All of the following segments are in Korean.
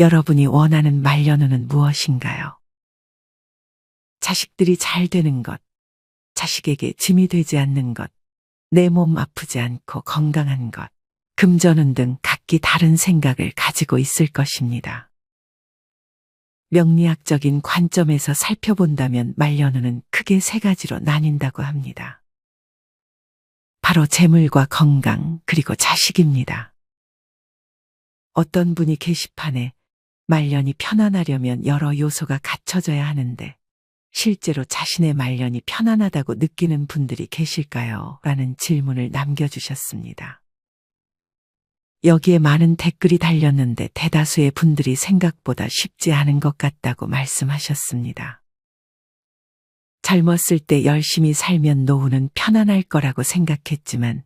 여러분이 원하는 말년후는 무엇인가요? 자식들이 잘 되는 것, 자식에게 짐이 되지 않는 것, 내 몸 아프지 않고 건강한 것, 금전운 등 각기 다른 생각을 가지고 있을 것입니다. 명리학적인 관점에서 살펴본다면 말년후는 크게 세 가지로 나뉜다고 합니다. 바로 재물과 건강, 그리고 자식입니다. 어떤 분이 게시판에 말년이 편안하려면 여러 요소가 갖춰져야 하는데 실제로 자신의 말년이 편안하다고 느끼는 분들이 계실까요? 라는 질문을 남겨주셨습니다. 여기에 많은 댓글이 달렸는데 대다수의 분들이 생각보다 쉽지 않은 것 같다고 말씀하셨습니다. 젊었을 때 열심히 살면 노후는 편안할 거라고 생각했지만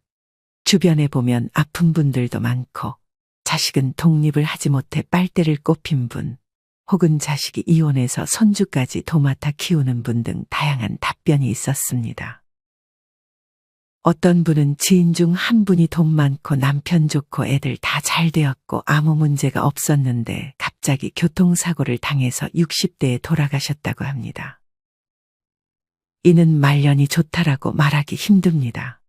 주변에 보면 아픈 분들도 많고 자식은 독립을 하지 못해 빨대를 꼽힌 분, 혹은 자식이 이혼해서 손주까지 도맡아 키우는 분 등 다양한 답변이 있었습니다. 어떤 분은 지인 중 한 분이 돈 많고 남편 좋고 애들 다 잘 되었고 아무 문제가 없었는데 갑자기 교통사고를 당해서 60대에 돌아가셨다고 합니다. 이는 말년이 좋다라고 말하기 힘듭니다.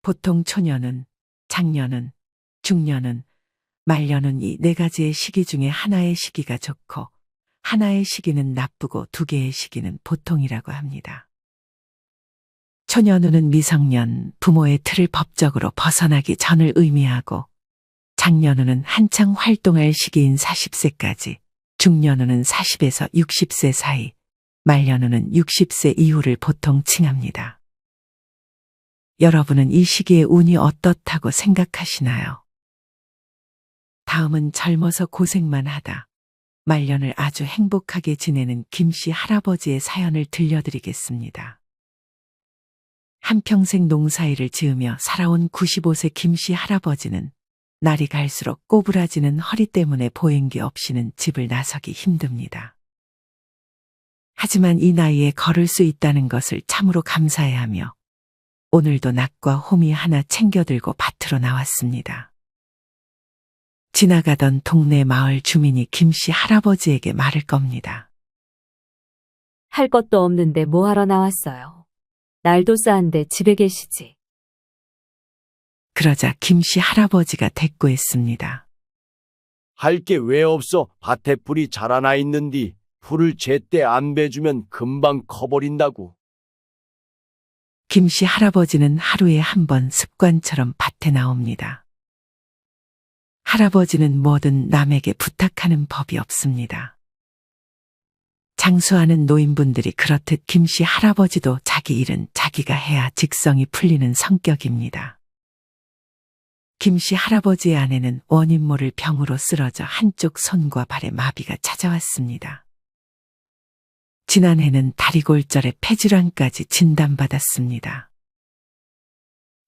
보통 초년은, 장년은, 중년은, 말년은 이 네 가지의 시기 중에 하나의 시기가 좋고 하나의 시기는 나쁘고 두 개의 시기는 보통이라고 합니다. 초년운은 미성년, 부모의 틀을 법적으로 벗어나기 전을 의미하고 장년운은 한창 활동할 시기인 40세까지, 중년운은 40에서 60세 사이, 말년운은 60세 이후를 보통 칭합니다. 여러분은 이 시기의 운이 어떻다고 생각하시나요? 다음은 젊어서 고생만 하다 말년을 아주 행복하게 지내는 김씨 할아버지의 사연을 들려드리겠습니다. 한평생 농사일을 지으며 살아온 95세 김씨 할아버지는 날이 갈수록 꼬부라지는 허리 때문에 보행기 없이는 집을 나서기 힘듭니다. 하지만 이 나이에 걸을 수 있다는 것을 참으로 감사해하며 오늘도 낙과 호미 하나 챙겨들고 밭으로 나왔습니다. 지나가던 동네 마을 주민이 김씨 할아버지에게 말을 겁니다. 할 것도 없는데 뭐 하러 나왔어요? 날도 싸한데 집에 계시지. 그러자 김씨 할아버지가 대꾸했습니다. 할 게 왜 없어? 밭에 풀이 자라나 있는디 풀을 제때 안 베주면 금방 커버린다고. 김씨 할아버지는 하루에 한 번 습관처럼 밭에 나옵니다. 할아버지는 뭐든 남에게 부탁하는 법이 없습니다. 장수하는 노인분들이 그렇듯 김씨 할아버지도 자기 일은 자기가 해야 직성이 풀리는 성격입니다. 김씨 할아버지의 아내는 원인 모를 병으로 쓰러져 한쪽 손과 발에 마비가 찾아왔습니다. 지난해는 다리골절에 폐질환까지 진단받았습니다.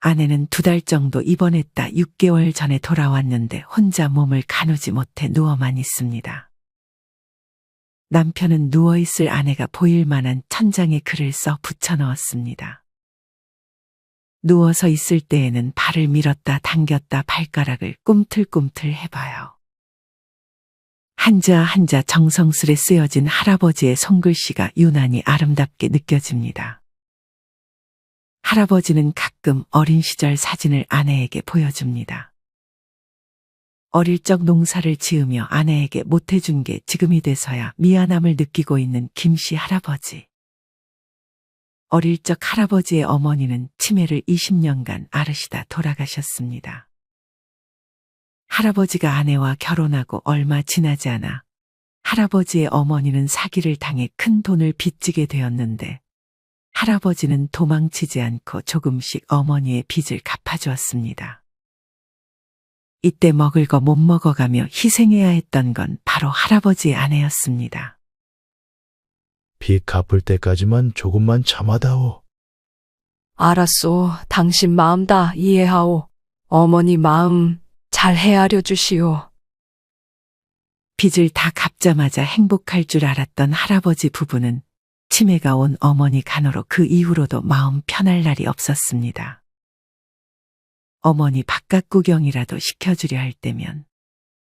아내는 2달 정도 입원했다 6개월 전에 돌아왔는데 혼자 몸을 가누지 못해 누워만 있습니다. 남편은 누워있을 아내가 보일 만한 천장에 글을 써 붙여넣었습니다. 누워서 있을 때에는 발을 밀었다 당겼다 발가락을 꿈틀꿈틀 해봐요. 한자 한자 정성스레 쓰여진 할아버지의 손글씨가 유난히 아름답게 느껴집니다. 할아버지는 가끔 어린 시절 사진을 아내에게 보여줍니다. 어릴 적 농사를 지으며 아내에게 못해준 게 지금이 돼서야 미안함을 느끼고 있는 김씨 할아버지. 어릴 적 할아버지의 어머니는 치매를 20년간 앓으시다 돌아가셨습니다. 할아버지가 아내와 결혼하고 얼마 지나지 않아 할아버지의 어머니는 사기를 당해 큰 돈을 빚지게 되었는데 할아버지는 도망치지 않고 조금씩 어머니의 빚을 갚아주었습니다. 이때 먹을 거 못 먹어가며 희생해야 했던 건 바로 할아버지의 아내였습니다. 빚 갚을 때까지만 조금만 참아다오. 알았소. 당신 마음 다 이해하오. 어머니 마음 잘 헤아려 주시오. 빚을 다 갚자마자 행복할 줄 알았던 할아버지 부부는 치매가 온 어머니 간호로 그 이후로도 마음 편할 날이 없었습니다. 어머니 바깥 구경이라도 시켜주려 할 때면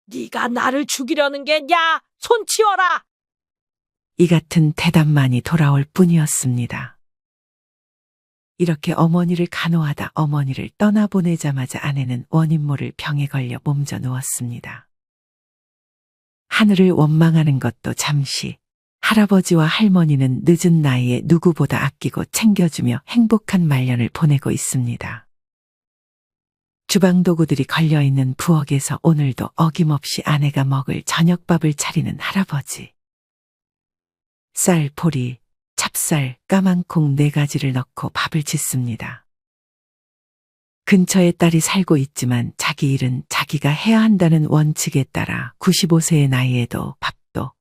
네가 나를 죽이려는 게냐? 손 치워라! 이 같은 대답만이 돌아올 뿐이었습니다. 이렇게 어머니를 간호하다 어머니를 떠나보내자마자 아내는 원인 모를 병에 걸려 몸져 누웠습니다. 하늘을 원망하는 것도 잠시, 할아버지와 할머니는 늦은 나이에 누구보다 아끼고 챙겨주며 행복한 말년을 보내고 있습니다. 주방 도구들이 걸려있는 부엌에서 오늘도 어김없이 아내가 먹을 저녁밥을 차리는 할아버지. 쌀, 보리, 찹쌀, 까만콩 4가지를 넣고 밥을 짓습니다. 근처에 딸이 살고 있지만 자기 일은 자기가 해야 한다는 원칙에 따라 95세의 나이에도 밥도,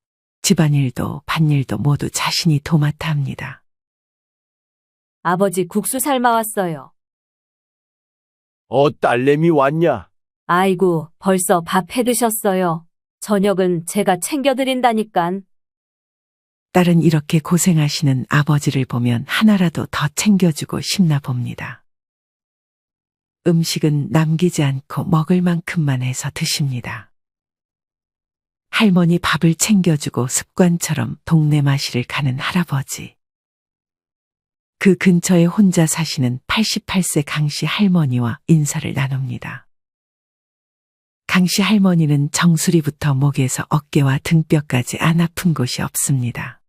집안일도, 밭일도 모두 자신이 도맡아 합니다. 아버지 국수 삶아왔어요. 딸내미 왔냐? 아이고, 벌써 밥 해드셨어요. 저녁은 제가 챙겨드린다니깐. 딸은 이렇게 고생하시는 아버지를 보면 하나라도 더 챙겨주고 싶나 봅니다. 음식은 남기지 않고 먹을 만큼만 해서 드십니다. 할머니 밥을 챙겨주고 습관처럼 동네 마실을 가는 할아버지. 그 근처에 혼자 사시는 88세 강씨 할머니와 인사를 나눕니다. 강씨 할머니는 정수리부터 목에서 어깨와 등뼈까지 안 아픈 곳이 없습니다.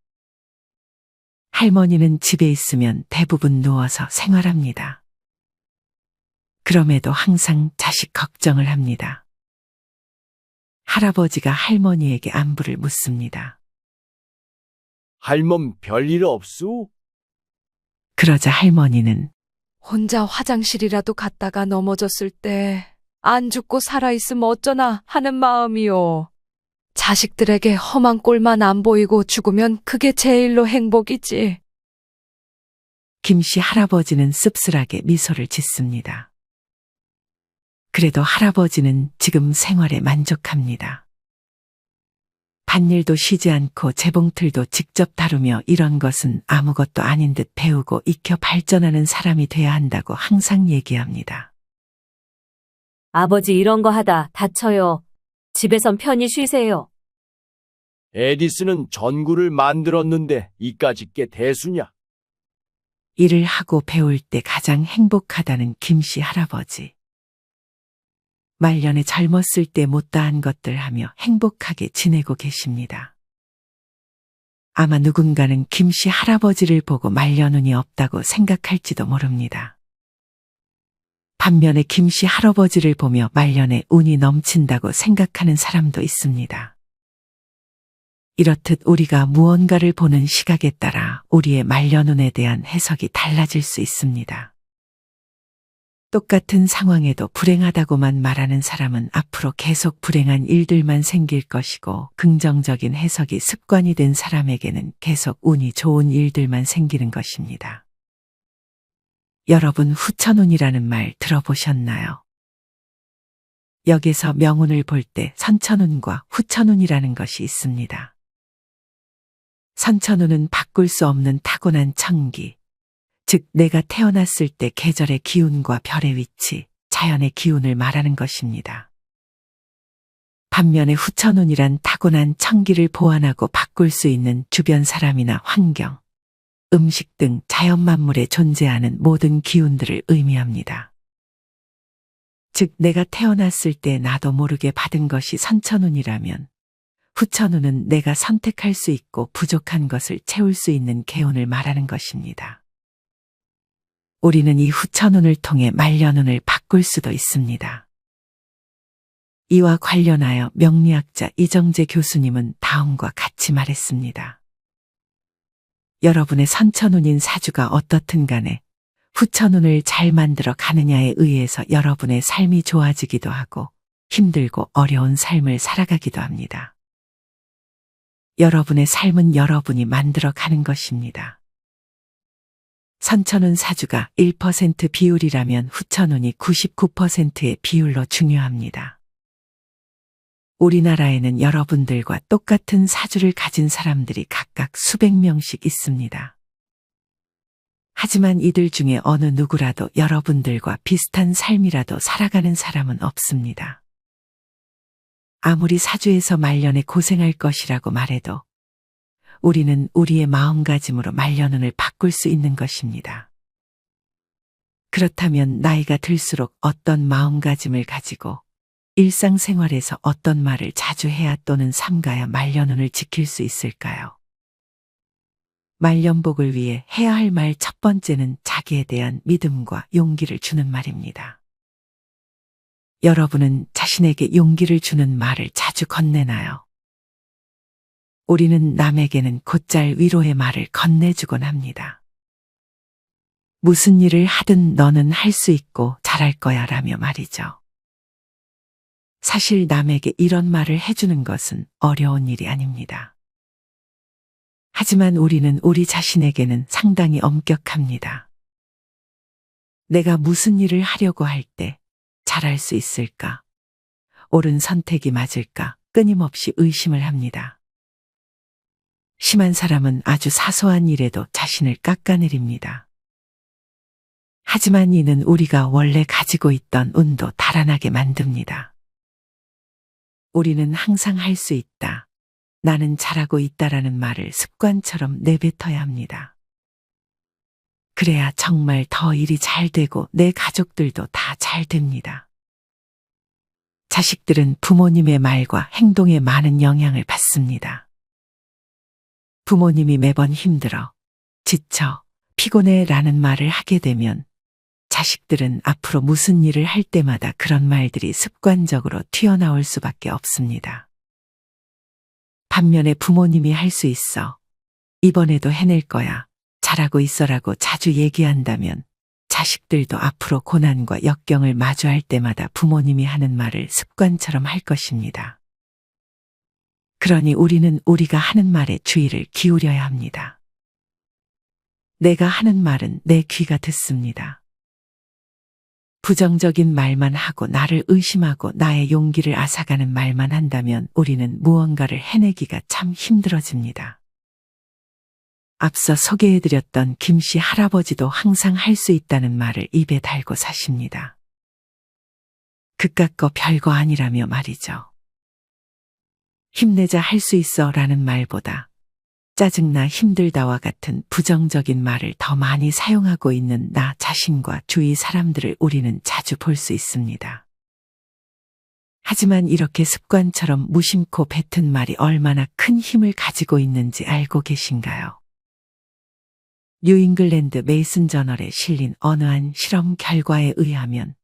할머니는 집에 있으면 대부분 누워서 생활합니다. 그럼에도 항상 자식 걱정을 합니다. 할아버지가 할머니에게 안부를 묻습니다. 할멈 별일 없수? 그러자 할머니는 혼자 화장실이라도 갔다가 넘어졌을 때 안 죽고 살아있으면 어쩌나 하는 마음이요. 자식들에게 험한 꼴만 안 보이고 죽으면 그게 제일로 행복이지. 김씨 할아버지는 씁쓸하게 미소를 짓습니다. 그래도 할아버지는 지금 생활에 만족합니다. 밭일도 쉬지 않고 재봉틀도 직접 다루며 이런 것은 아무것도 아닌 듯 배우고 익혀 발전하는 사람이 돼야 한다고 항상 얘기합니다. 아버지 이런 거 하다 다쳐요. 집에선 편히 쉬세요. 에디슨은 전구를 만들었는데 이까짓 게 대수냐? 일을 하고 배울 때 가장 행복하다는 김씨 할아버지. 말년에 젊었을 때 못다한 것들 하며 행복하게 지내고 계십니다. 아마 누군가는 김씨 할아버지를 보고 말년운이 없다고 생각할지도 모릅니다. 반면에 김씨 할아버지를 보며 말년에 운이 넘친다고 생각하는 사람도 있습니다. 이렇듯 우리가 무언가를 보는 시각에 따라 우리의 말년운에 대한 해석이 달라질 수 있습니다. 똑같은 상황에도 불행하다고만 말하는 사람은 앞으로 계속 불행한 일들만 생길 것이고 긍정적인 해석이 습관이 된 사람에게는 계속 운이 좋은 일들만 생기는 것입니다. 여러분 후천운이라는 말 들어보셨나요? 여기서 명운을 볼 때 선천운과 후천운이라는 것이 있습니다. 선천운은 바꿀 수 없는 타고난 천기, 즉 내가 태어났을 때 계절의 기운과 별의 위치, 자연의 기운을 말하는 것입니다. 반면에 후천운이란 타고난 천기를 보완하고 바꿀 수 있는 주변 사람이나 환경, 음식 등 자연 만물에 존재하는 모든 기운들을 의미합니다. 즉 내가 태어났을 때 나도 모르게 받은 것이 선천운이라면 후천운은 내가 선택할 수 있고 부족한 것을 채울 수 있는 개운을 말하는 것입니다. 우리는 이 후천운을 통해 말년운을 바꿀 수도 있습니다. 이와 관련하여 명리학자 이정재 교수님은 다음과 같이 말했습니다. 여러분의 선천운인 사주가 어떻든 간에 후천운을 잘 만들어 가느냐에 의해서 여러분의 삶이 좋아지기도 하고 힘들고 어려운 삶을 살아가기도 합니다. 여러분의 삶은 여러분이 만들어 가는 것입니다. 선천운 사주가 1% 비율이라면 후천운이 99%의 비율로 중요합니다. 우리나라에는 여러분들과 똑같은 사주를 가진 사람들이 각각 수백 명씩 있습니다. 하지만 이들 중에 어느 누구라도 여러분들과 비슷한 삶이라도 살아가는 사람은 없습니다. 아무리 사주에서 말년에 고생할 것이라고 말해도 우리는 우리의 마음가짐으로 말년운을 바꿀 수 있는 것입니다. 그렇다면 나이가 들수록 어떤 마음가짐을 가지고 일상생활에서 어떤 말을 자주 해야 또는 삼가야 말년운을 지킬 수 있을까요? 말년복을 위해 해야 할 말 첫 번째는 자기에 대한 믿음과 용기를 주는 말입니다. 여러분은 자신에게 용기를 주는 말을 자주 건네나요? 우리는 남에게는 곧잘 위로의 말을 건네주곤 합니다. 무슨 일을 하든 너는 할 수 있고 잘할 거야 라며 말이죠. 사실 남에게 이런 말을 해주는 것은 어려운 일이 아닙니다. 하지만 우리는 우리 자신에게는 상당히 엄격합니다. 내가 무슨 일을 하려고 할 때 잘할 수 있을까? 옳은 선택이 맞을까? 끊임없이 의심을 합니다. 심한 사람은 아주 사소한 일에도 자신을 깎아내립니다. 하지만 이는 우리가 원래 가지고 있던 운도 달아나게 만듭니다. 우리는 항상 할 수 있다. 나는 잘하고 있다라는 말을 습관처럼 내뱉어야 합니다. 그래야 정말 더 일이 잘 되고 내 가족들도 다 잘 됩니다. 자식들은 부모님의 말과 행동에 많은 영향을 받습니다. 부모님이 매번 힘들어, 지쳐, 피곤해 라는 말을 하게 되면 자식들은 앞으로 무슨 일을 할 때마다 그런 말들이 습관적으로 튀어나올 수밖에 없습니다. 반면에 부모님이 할 수 있어, 이번에도 해낼 거야, 잘하고 있어라고 자주 얘기한다면 자식들도 앞으로 고난과 역경을 마주할 때마다 부모님이 하는 말을 습관처럼 할 것입니다. 그러니 우리는 우리가 하는 말에 주의를 기울여야 합니다. 내가 하는 말은 내 귀가 듣습니다. 부정적인 말만 하고 나를 의심하고 나의 용기를 앗아가는 말만 한다면 우리는 무언가를 해내기가 참 힘들어집니다. 앞서 소개해드렸던 김씨 할아버지도 항상 할 수 있다는 말을 입에 달고 사십니다. 그깟 거 별거 아니라며 말이죠. 힘내자 할 수 있어 라는 말보다 짜증나 힘들다와 같은 부정적인 말을 더 많이 사용하고 있는 나 자신과 주위 사람들을 우리는 자주 볼 수 있습니다. 하지만 이렇게 습관처럼 무심코 뱉은 말이 얼마나 큰 힘을 가지고 있는지 알고 계신가요? 뉴잉글랜드 메이슨 저널에 실린 어느 한 실험 결과에 의하면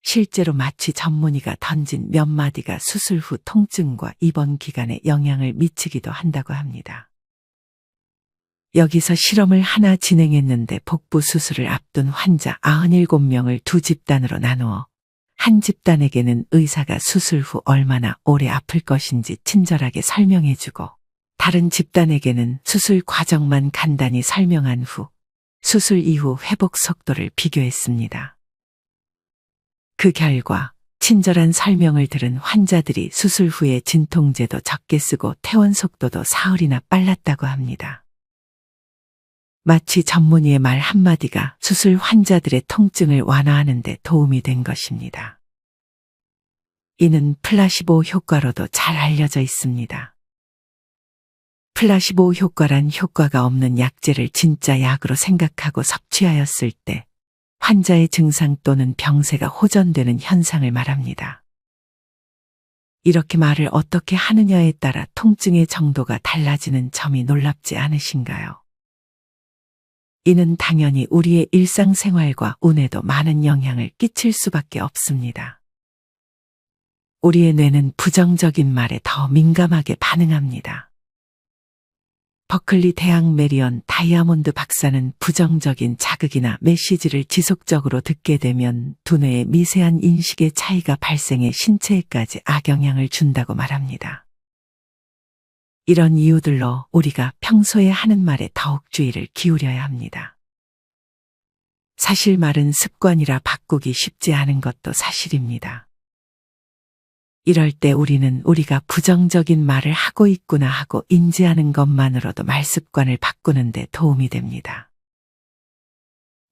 실제로 마취 전문의가 던진 몇 마디가 수술 후 통증과 입원 기간에 영향을 미치기도 한다고 합니다. 여기서 실험을 하나 진행했는데 복부 수술을 앞둔 환자 97명을 두 집단으로 나누어 한 집단에게는 의사가 수술 후 얼마나 오래 아플 것인지 친절하게 설명해주고 다른 집단에게는 수술 과정만 간단히 설명한 후 수술 이후 회복 속도를 비교했습니다. 그 결과 친절한 설명을 들은 환자들이 수술 후에 진통제도 적게 쓰고 퇴원 속도도 사흘이나 빨랐다고 합니다. 마취 전문의의 말 한마디가 수술 환자들의 통증을 완화하는 데 도움이 된 것입니다. 이는 플라시보 효과로도 잘 알려져 있습니다. 플라시보 효과란 효과가 없는 약재를 진짜 약으로 생각하고 섭취하였을 때 환자의 증상 또는 병세가 호전되는 현상을 말합니다. 이렇게 말을 어떻게 하느냐에 따라 통증의 정도가 달라지는 점이 놀랍지 않으신가요? 이는 당연히 우리의 일상생활과 운에도 많은 영향을 끼칠 수밖에 없습니다. 우리의 뇌는 부정적인 말에 더 민감하게 반응합니다. 버클리 대학 메리언 다이아몬드 박사는 부정적인 자극이나 메시지를 지속적으로 듣게 되면 두뇌의 미세한 인식의 차이가 발생해 신체에까지 악영향을 준다고 말합니다. 이런 이유들로 우리가 평소에 하는 말에 더욱 주의를 기울여야 합니다. 사실 말은 습관이라 바꾸기 쉽지 않은 것도 사실입니다. 이럴 때 우리는 우리가 부정적인 말을 하고 있구나 하고 인지하는 것만으로도 말 습관을 바꾸는 데 도움이 됩니다.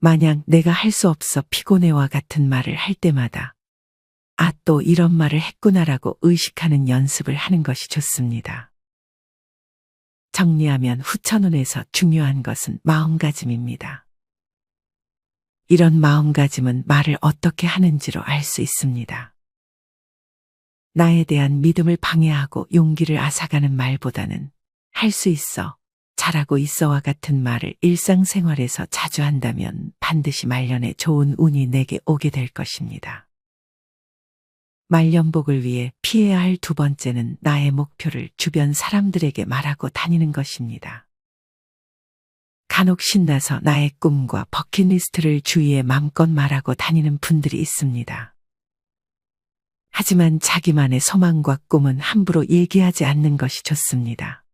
만약 내가 할 수 없어 피곤해와 같은 말을 할 때마다 아, 또 이런 말을 했구나라고 의식하는 연습을 하는 것이 좋습니다. 정리하면 후천운에서 중요한 것은 마음가짐입니다. 이런 마음가짐은 말을 어떻게 하는지로 알 수 있습니다. 나에 대한 믿음을 방해하고 용기를 앗아가는 말보다는 할 수 있어, 잘하고 있어와 같은 말을 일상생활에서 자주 한다면 반드시 말년에 좋은 운이 내게 오게 될 것입니다. 말년복을 위해 피해야 할 두 번째는 나의 목표를 주변 사람들에게 말하고 다니는 것입니다. 간혹 신나서 나의 꿈과 버킷리스트를 주위에 맘껏 말하고 다니는 분들이 있습니다. 하지만 자기만의 소망과 꿈은 함부로 얘기하지 않는 것이 좋습니다.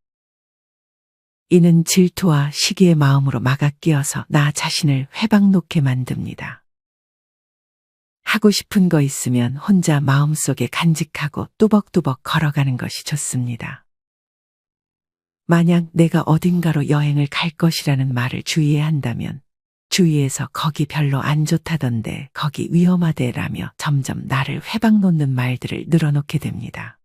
이는 질투와 시기의 마음으로 막아 끼어서 나 자신을 회방 놓게 만듭니다. 하고 싶은 거 있으면 혼자 마음속에 간직하고 뚜벅뚜벅 걸어가는 것이 좋습니다. 만약 내가 어딘가로 여행을 갈 것이라는 말을 주위에 한다면 주위에서 거기 별로 안 좋다던데 거기 위험하대라며 점점 나를 회방 놓는 말들을 늘어놓게 됩니다.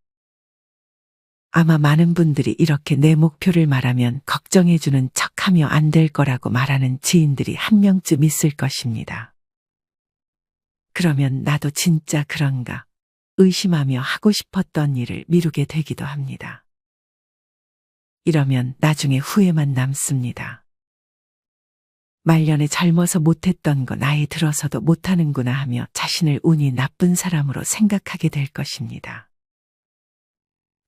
아마 많은 분들이 이렇게 내 목표를 말하면 걱정해주는 척하며 안 될 거라고 말하는 지인들이 한 명쯤 있을 것입니다. 그러면 나도 진짜 그런가 의심하며 하고 싶었던 일을 미루게 되기도 합니다. 이러면 나중에 후회만 남습니다. 말년에 젊어서 못했던 거 나이 들어서도 못하는구나 하며 자신을 운이 나쁜 사람으로 생각하게 될 것입니다.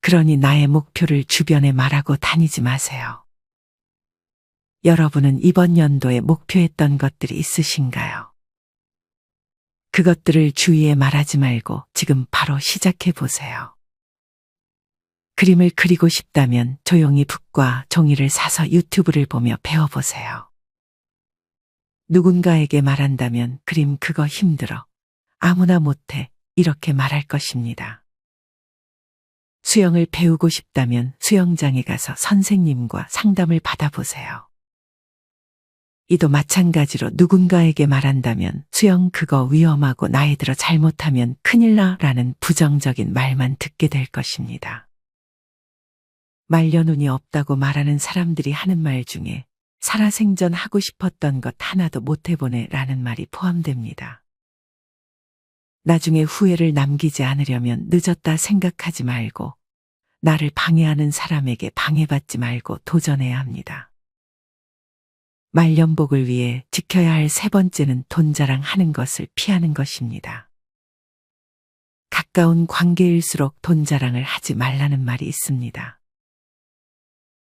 그러니 나의 목표를 주변에 말하고 다니지 마세요. 여러분은 이번 연도에 목표했던 것들이 있으신가요? 그것들을 주위에 말하지 말고 지금 바로 시작해 보세요. 그림을 그리고 싶다면 조용히 붓과 종이를 사서 유튜브를 보며 배워보세요. 누군가에게 말한다면 그림 그거 힘들어. 아무나 못해. 이렇게 말할 것입니다. 수영을 배우고 싶다면 수영장에 가서 선생님과 상담을 받아보세요. 이도 마찬가지로 누군가에게 말한다면 수영 그거 위험하고 나이 들어 잘못하면 큰일 나 라는 부정적인 말만 듣게 될 것입니다. 말년운이 없다고 말하는 사람들이 하는 말 중에 살아생전 하고 싶었던 것 하나도 못 해보네 라는 말이 포함됩니다. 나중에 후회를 남기지 않으려면 늦었다 생각하지 말고 나를 방해하는 사람에게 방해받지 말고 도전해야 합니다. 말년복을 위해 지켜야 할 세 번째는 돈 자랑하는 것을 피하는 것입니다. 가까운 관계일수록 돈 자랑을 하지 말라는 말이 있습니다.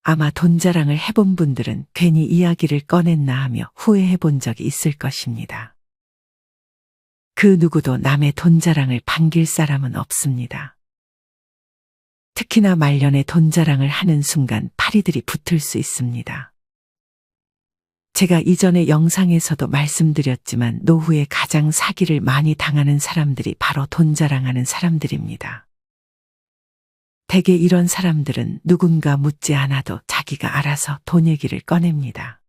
아마 돈 자랑을 해본 분들은 괜히 이야기를 꺼냈나 하며 후회해 본 적이 있을 것입니다. 그 누구도 남의 돈 자랑을 반길 사람은 없습니다. 특히나 말년에 돈 자랑을 하는 순간 파리들이 붙을 수 있습니다. 제가 이전의 영상에서도 말씀드렸지만 노후에 가장 사기를 많이 당하는 사람들이 바로 돈 자랑하는 사람들입니다. 대개 이런 사람들은 누군가 묻지 않아도 자기가 알아서 돈 얘기를 꺼냅니다.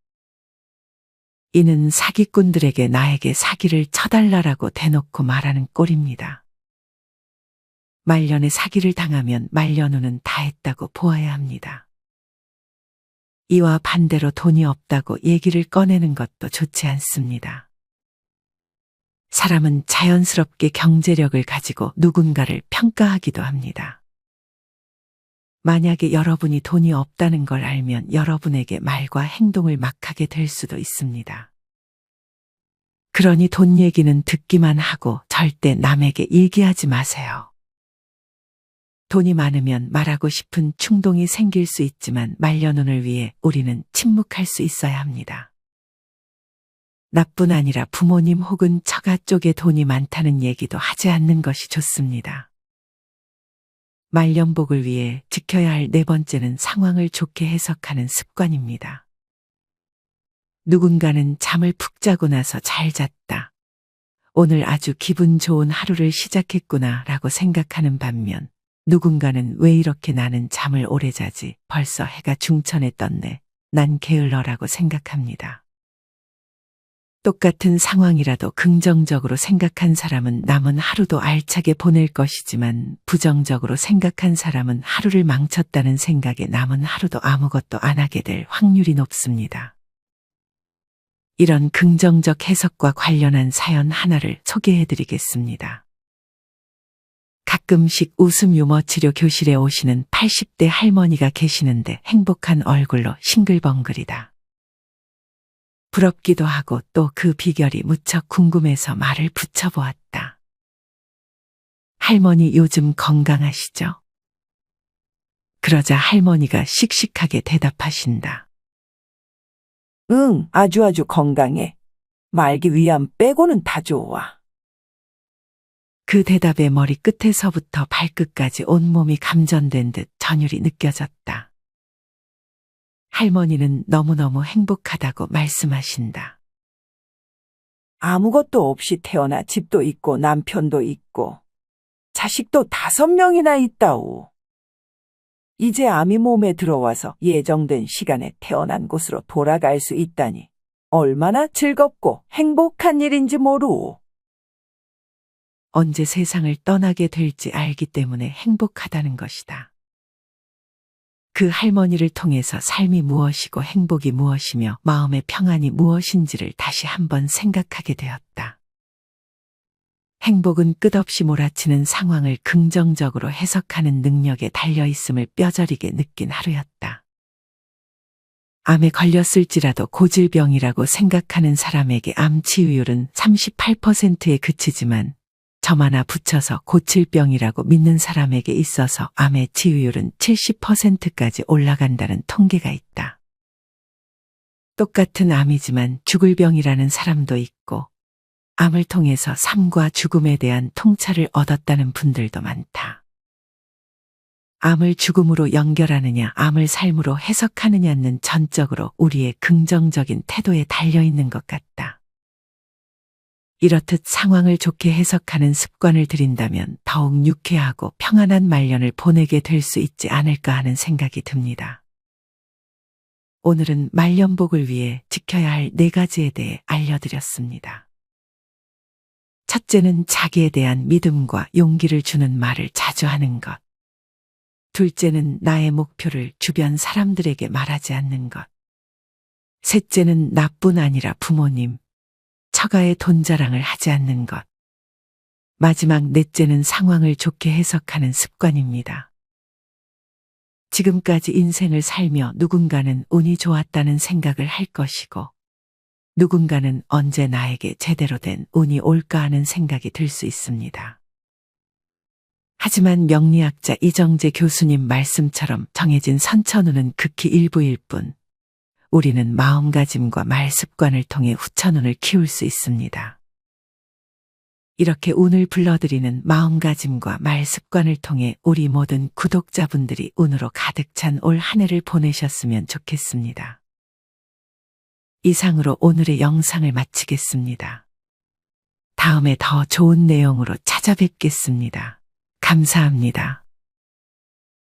이는 사기꾼들에게 나에게 사기를 쳐달라라고 대놓고 말하는 꼴입니다. 말년에 사기를 당하면 말년운은 다 했다고 보아야 합니다. 이와 반대로 돈이 없다고 얘기를 꺼내는 것도 좋지 않습니다. 사람은 자연스럽게 경제력을 가지고 누군가를 평가하기도 합니다. 만약에 여러분이 돈이 없다는 걸 알면 여러분에게 말과 행동을 막 하게 될 수도 있습니다. 그러니 돈 얘기는 듣기만 하고 절대 남에게 얘기하지 마세요. 돈이 많으면 말하고 싶은 충동이 생길 수 있지만 말년운을 위해 우리는 침묵할 수 있어야 합니다. 나뿐 아니라 부모님 혹은 처가 쪽에 돈이 많다는 얘기도 하지 않는 것이 좋습니다. 말년복을 위해 지켜야 할 네 번째는 상황을 좋게 해석하는 습관입니다. 누군가는 잠을 푹 자고 나서 잘 잤다. 오늘 아주 기분 좋은 하루를 시작했구나 라고 생각하는 반면 누군가는 왜 이렇게 나는 잠을 오래 자지 벌써 해가 중천에 떴네. 난 게을러라고 생각합니다. 똑같은 상황이라도 긍정적으로 생각한 사람은 남은 하루도 알차게 보낼 것이지만 부정적으로 생각한 사람은 하루를 망쳤다는 생각에 남은 하루도 아무것도 안 하게 될 확률이 높습니다. 이런 긍정적 해석과 관련한 사연 하나를 소개해 드리겠습니다. 가끔씩 웃음 유머 치료 교실에 오시는 80대 할머니가 계시는데 행복한 얼굴로 싱글벙글이다. 부럽기도 하고 또 그 비결이 무척 궁금해서 말을 붙여보았다. 할머니 요즘 건강하시죠? 그러자 할머니가 씩씩하게 대답하신다. 응, 아주 건강해. 말기 위암 빼고는 다 좋아. 그 대답에 머리 끝에서부터 발끝까지 온몸이 감전된 듯 전율이 느껴졌다. 할머니는 너무너무 행복하다고 말씀하신다. 아무것도 없이 태어나 집도 있고 남편도 있고 자식도 5명이나 있다오. 이제 암이 몸에 들어와서 예정된 시간에 태어난 곳으로 돌아갈 수 있다니 얼마나 즐겁고 행복한 일인지 모르오. 언제 세상을 떠나게 될지 알기 때문에 행복하다는 것이다. 그 할머니를 통해서 삶이 무엇이고 행복이 무엇이며 마음의 평안이 무엇인지를 다시 한번 생각하게 되었다. 행복은 끝없이 몰아치는 상황을 긍정적으로 해석하는 능력에 달려있음을 뼈저리게 느낀 하루였다. 암에 걸렸을지라도 고질병이라고 생각하는 사람에게 암 치유율은 38%에 그치지만 점 하나 붙여서 고질병이라고 믿는 사람에게 있어서 암의 치유율은 70%까지 올라간다는 통계가 있다. 똑같은 암이지만 죽을 병이라는 사람도 있고 암을 통해서 삶과 죽음에 대한 통찰을 얻었다는 분들도 많다. 암을 죽음으로 연결하느냐, 암을 삶으로 해석하느냐는 전적으로 우리의 긍정적인 태도에 달려있는 것 같다. 이렇듯 상황을 좋게 해석하는 습관을 들인다면 더욱 유쾌하고 평안한 말년을 보내게 될 수 있지 않을까 하는 생각이 듭니다. 오늘은 말년복을 위해 지켜야 할 4가지에 대해 알려드렸습니다. 첫째는 자기에 대한 믿음과 용기를 주는 말을 자주 하는 것. 둘째는 나의 목표를 주변 사람들에게 말하지 않는 것. 셋째는 나뿐 아니라 부모님, 처가의 돈 자랑을 하지 않는 것. 마지막 넷째는 상황을 좋게 해석하는 습관입니다. 지금까지 인생을 살며 누군가는 운이 좋았다는 생각을 할 것이고 누군가는 언제 나에게 제대로 된 운이 올까 하는 생각이 들 수 있습니다. 하지만 명리학자 이정재 교수님 말씀처럼 정해진 선천운은 극히 일부일 뿐 우리는 마음가짐과 말 습관을 통해 후천운을 키울 수 있습니다. 이렇게 운을 불러들이는 마음가짐과 말 습관을 통해 우리 모든 구독자분들이 운으로 가득 찬 올 한 해를 보내셨으면 좋겠습니다. 이상으로 오늘의 영상을 마치겠습니다. 다음에 더 좋은 내용으로 찾아뵙겠습니다. 감사합니다.